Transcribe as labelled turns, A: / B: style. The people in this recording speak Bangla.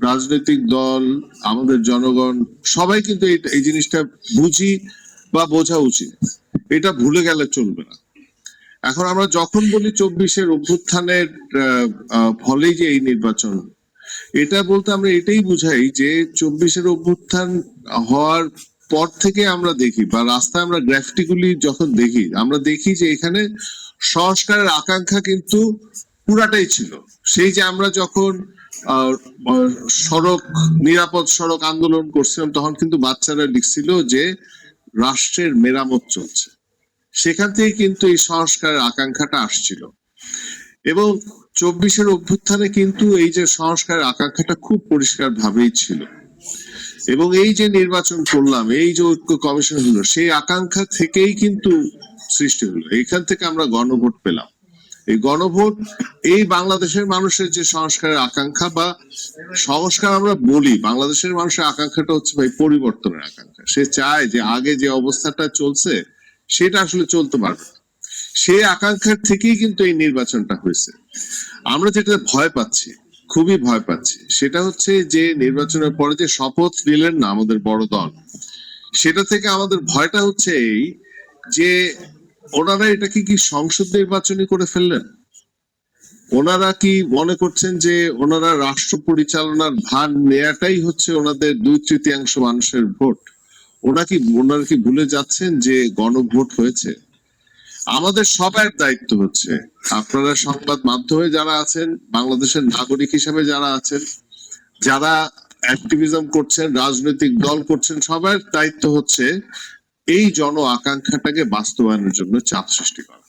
A: রাজনৈতিক দল, আমাদের জনগণ সবাই কিন্তু এই জিনিসটা বুঝি বা বোঝা উচিত। এটা ভুলে গেলে চলবে না। এখন আমরা যখন বলি 24-এর অভ্যুত্থানের ফলেই যে এই নির্বাচন, এটা বলতে আমরা এটাই বুঝাই যে 24-এর অভ্যুত্থান হওয়ার পর থেকে আমরা দেখি বা রাস্তায় আমরা গ্রাফিটি গুলি যখন দেখি, আমরা দেখি যে এখানে সংস্কারের আকাঙ্ক্ষা কিন্তু পুরাটাই ছিল। সেই যে আমরা যখন সড়ক নিরাপদ সড়ক আন্দোলন করছিলাম, তখন কিন্তু বাচ্চারা লিখছিল যে রাষ্ট্রের মেরামত চলছে। সেখান থেকে কিন্তু এই সংস্কারের আকাঙ্ক্ষাটা আসছিল এবং 24-এর অভ্যুত্থানে কিন্তু এই যে সংস্কারের আকাঙ্ক্ষাটা খুব পরিষ্কার ভাবেই ছিল। এবং এই যে নির্বাচন করলাম, এই যে ঐক্য কমিশন হলো, সেই আকাঙ্ক্ষা থেকেই কিন্তু সৃষ্টি হলো। এখান থেকে আমরা গণভোট পেলাম। এই গণভোট এই বাংলাদেশের মানুষের যে সংস্কারের আকাঙ্ক্ষা বা সংস্কার আমরা বলি, বাংলাদেশের মানুষের আকাঙ্ক্ষাটা হচ্ছে ভাই পরিবর্তনের আকাঙ্ক্ষা। সে চায় যে আগে যে অবস্থাটা চলছে সেটা আসলে চলতে পারবে না। সেই আকাঙ্ক্ষার থেকেই কিন্তু এই নির্বাচনটা হয়েছে। আমরা যেটা ভয় পাচ্ছি, খুবই ভয় পাচ্ছি, সেটা হচ্ছে যে নির্বাচনের পরে যে শপথ নিলেন না আমাদের বড় দল, সেটা থেকে আমাদের ভয়টা হচ্ছে এই যে ওনারা এটাকে কি সংসদ নির্বাচনই করে ফেললেন। ওনারা কি মনে করছেন যে ওনারা রাষ্ট্র পরিচালনার ভার নেয়াটাই হচ্ছে ওনাদের 2/3 মানুষের ভোট। ওনারা কি ভুলে যাচ্ছেন যে গণভোট হয়েছে। আমাদের সবার দায়িত্ব হচ্ছে, আপনারা সংবাদ মাধ্যমে যারা আছেন, বাংলাদেশের নাগরিক হিসেবে যারা আছেন, যারা অ্যাক্টিভিজম করছেন, রাজনৈতিক দল করছেন, সবার দায়িত্ব হচ্ছে এই জন আকাঙ্ক্ষাটাকে বাস্তবায়নের জন্য চাপ সৃষ্টি করা।